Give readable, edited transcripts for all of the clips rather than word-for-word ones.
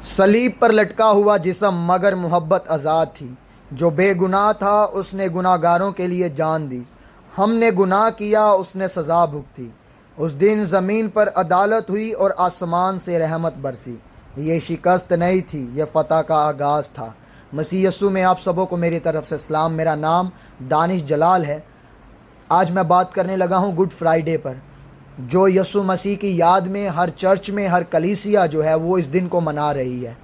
सलीब पर लटका हुआ जिस्म मगर मोहब्बत आज़ाद थी। जो बेगुनाह था उसने गुनाहगारों के लिए जान दी। हमने गुनाह किया उसने सज़ा भुगती। उस दिन ज़मीन पर अदालत हुई और आसमान से रहमत बरसी। ये शिकस्त नहीं थी, ये फ़तह का आगाज़ था। मसीह यस्सु में आप सबों को मेरी तरफ से सलाम। मेरा नाम दानिश जलाल है। आज मैं बात करने लगा हूँ गुड फ्राइडे पर, जो यस्सु मसीह की याद में हर चर्च में हर कलीसिया जो है वो इस दिन को मना रही है।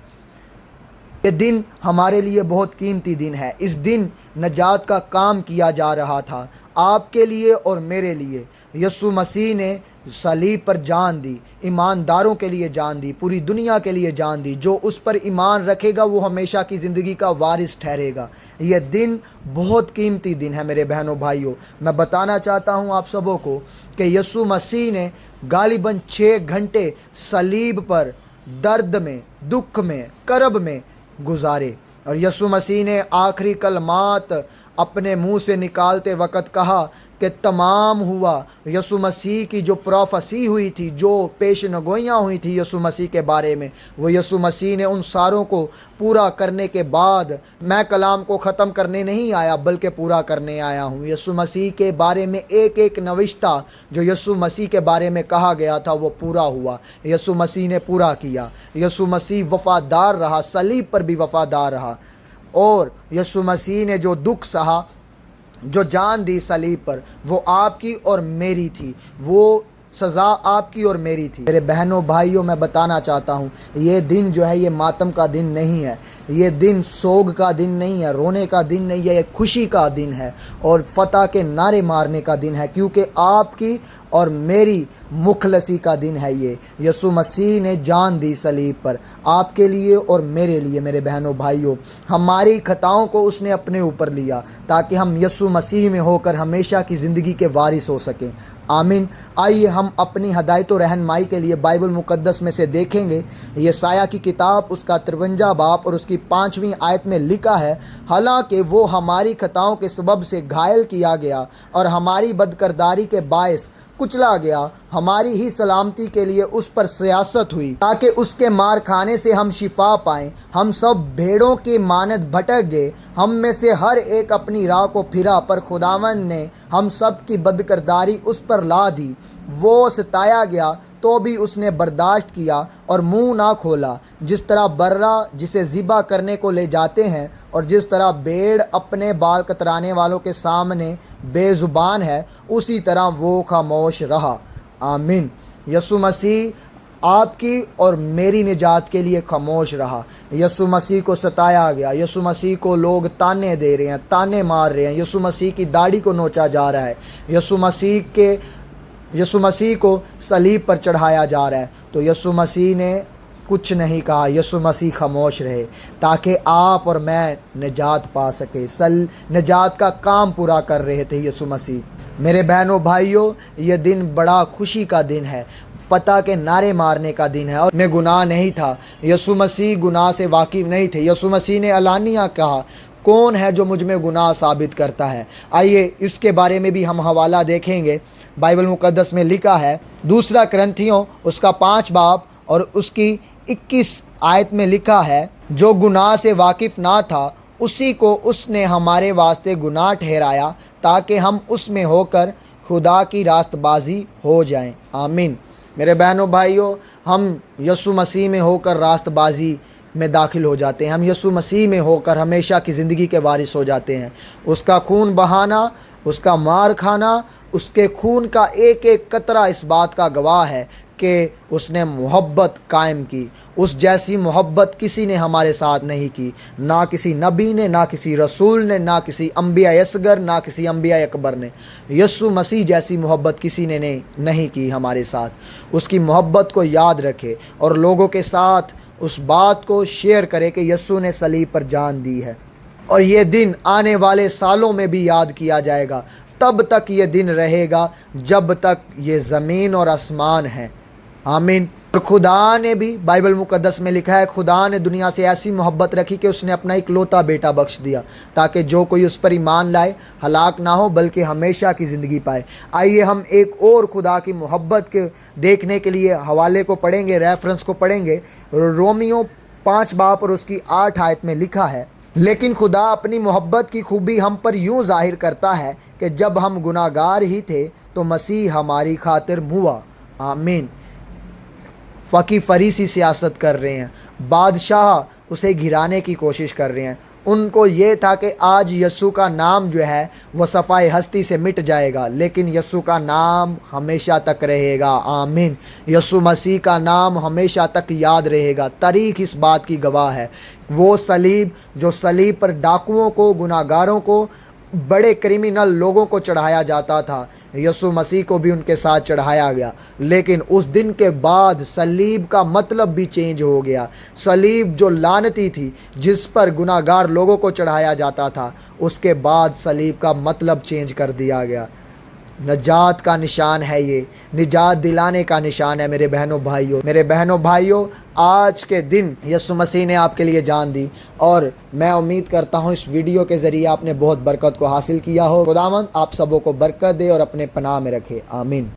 ये दिन हमारे लिए बहुत कीमती दिन है। इस दिन नजात का काम किया जा रहा था, आपके लिए और मेरे लिए। यस्सु मसीह ने सलीब पर जान दी, ईमानदारों के लिए जान दी, पूरी दुनिया के लिए जान दी। जो उस पर ईमान रखेगा वो हमेशा की ज़िंदगी का वारिस ठहरेगा। यह दिन बहुत कीमती दिन है मेरे बहनों भाइयों। मैं बताना चाहता हूँ आप सबों को कि यस्सु मसीह ने गालिबन 6 घंटे सलीब पर दर्द में, दुख में, करब में गुजारे। और यस्सु मसीह ने आखिरी कलमात अपने मुंह से निकालते वक़्त कहा कि तमाम हुआ। यस्सु मसीह की जो प्रोफेसी हुई थी, जो पेशनगोइयाँ हुई थी यस्सु मसीह के बारे में, वो यस्सु मसीह ने उन सारों को पूरा करने के बाद, मैं कलाम को ख़त्म करने नहीं आया बल्कि पूरा करने आया हूँ। यस्सु मसीह के बारे में एक एक नविश्ता जो यस्सु मसीह के बारे में कहा गया था वो पूरा हुआ। यस्सु मसीह ने पूरा किया। यस्सु मसीह वफ़ादार रहा, सलीब पर भी वफ़ादार रहा। और यस्सु मसीह ने जो दुख सहा, जो जान दी सलीब पर, वो आपकी और मेरी थी। वो सज़ा आपकी और मेरी थी। मेरे बहनों भाइयों, मैं बताना चाहता हूँ, ये दिन जो है ये मातम का दिन नहीं है। ये दिन सोग का दिन नहीं है, रोने का दिन नहीं है, ये खुशी का दिन है और फ़तह के नारे मारने का दिन है, क्योंकि आपकी और मेरी मुखलसी का दिन है ये। यस्सु मसीह ने जान दी सलीब पर आपके लिए और मेरे लिए। मेरे बहनों भाइयों, हमारी खताओं को उसने अपने ऊपर लिया ताकि हम यस्सु मसीह में होकर हमेशा की ज़िंदगी के वारिस हो सकें। आमीन। आइए हम अपनी हदायत और रहनुमाई के लिए बाइबल मुक़द्दस में से देखेंगे। यशायाह की किताब उसका 53 बाब और उसकी 5वीं आयत में लिखा है, हालांकि वो हमारी खताओं के सबब से घायल किया गया और हमारी बदकरदारी के बायस कुचला गया, हमारी ही सलामती के लिए उस पर सियासत हुई ताकि उसके मार खाने से हम शिफा पाएं। हम सब भेड़ों की मानद भटक गए, हम में से हर एक अपनी राह को फिरा, पर खुदावन ने हम सब की बदकरदारी उस पर ला दी। वो सताया गया तो भी उसने बर्दाश्त किया और मुंह ना खोला। जिस तरह बर्रा जिसे ज़िबा करने को ले जाते हैं और जिस तरह भेड़ अपने बाल कतराने वालों के सामने बेज़ुबान है, उसी तरह वो खामोश रहा। आमीन। यस्सु मसीह आपकी और मेरी निजात के लिए खामोश रहा। यस्सु मसीह को सताया गया, यस्सु मसीह को लोग ताने दे रहे हैं, ताने मार रहे हैं, यस्सु मसीह की दाढ़ी को नोचा जा रहा है, यस्सु मसीह को सलीब पर चढ़ाया जा रहा है, तो यस्सु मसीह ने कुछ नहीं कहा। यस्सु मसीह खामोश रहे ताकि आप और मैं निजात पा सके। निजात का काम पूरा कर रहे थे यस्सु मसीह। मेरे बहनों भाइयों, ये दिन बड़ा खुशी का दिन है, फ़तह के नारे मारने का दिन है। और में गुनाह नहीं था, यस्सु मसीह गुनाह से वाकिफ़ नहीं थे। यस्सु मसीह ने अलानिया कहा, कौन है जो मुझ में गुनाह साबित करता है। आइए इसके बारे में भी हम हवाला देखेंगे। बाइबल मुक़द्दस में लिखा है, 2 कुरिन्थियों उसका 5 बाब और उसकी 21 आयत में लिखा है, जो गुनाह से वाकिफ़ ना था उसी को उसने हमारे वास्ते गुनाह ठहराया ताकि हम उसमें होकर खुदा की रास्तबाजी हो जाएं। आमीन। मेरे बहनों भाइयों, हम यस्सु मसीह में होकर रास्तबाजी में दाखिल हो जाते हैं। हम यस्सु मसीह में होकर हमेशा की ज़िंदगी के वारिस हो जाते हैं। उसका खून बहाना, उसका मार खाना, उसके खून का एक एक कतरा इस बात का गवाह है कि उसने मोहब्बत कायम की। उस जैसी मोहब्बत किसी ने हमारे साथ नहीं की, ना किसी नबी ने, ना किसी रसूल ने, ना किसी अंबिया असगर, ना किसी अंबिया अकबर ने। यस्सु मसीह जैसी मोहब्बत किसी ने नहीं की हमारे साथ। उसकी मोहब्बत को याद रखे और लोगों के साथ उस बात को शेयर करे कि यस्सु ने सलीब पर जान दी है। और ये दिन आने वाले सालों में भी याद किया जाएगा। तब तक ये दिन रहेगा जब तक ये ज़मीन और आसमान है। आमीन। और खुदा ने भी, बाइबल मुक़द्दस में लिखा है, खुदा ने दुनिया से ऐसी मोहब्बत रखी कि उसने अपना इकलौता बेटा बख्श दिया ताकि जो कोई उस पर ईमान लाए हलाक ना हो बल्कि हमेशा की ज़िंदगी पाए। आइए हम एक और खुदा की मोहब्बत के देखने के लिए हवाले को पढ़ेंगे, रेफरेंस को पढ़ेंगे। रोमियो 5 बाब और उसकी 8 आयत में लिखा है, लेकिन खुदा अपनी मोहब्बत की खूबी हम पर यूं जाहिर करता है कि जब हम गुनाहगार ही थे तो मसीह हमारी खातिर हुआ। आमीन। फ़कीह फरीसी सियासत कर रहे हैं, बादशाह उसे घिराने की कोशिश कर रहे हैं। उनको ये था कि आज यस्सु का नाम जो है वो सफ़ाए हस्ती से मिट जाएगा, लेकिन यस्सु का नाम हमेशा तक रहेगा। आमीन। यस्सु मसीह का नाम हमेशा तक याद रहेगा। तारीख़ इस बात की गवाह है। वो सलीब जो सलीब पर डाकुओं को, गुनाहगारों को, बड़े क्रिमिनल लोगों को चढ़ाया जाता था, यीशु मसीह को भी उनके साथ चढ़ाया गया। लेकिन उस दिन के बाद सलीब का मतलब भी चेंज हो गया। सलीब जो लानती थी, जिस पर गुनाहगार लोगों को चढ़ाया जाता था, उसके बाद सलीब का मतलब चेंज कर दिया गया। नजात का निशान है ये, निजात दिलाने का निशान है। मेरे बहनों भाइयों, आज के दिन यीशु मसीह ने आपके लिए जान दी, और मैं उम्मीद करता हूँ इस वीडियो के ज़रिए आपने बहुत बरकत को हासिल किया हो। खुदावंद आप सबों को बरकत दे और अपने पनाह में रखे। आमीन।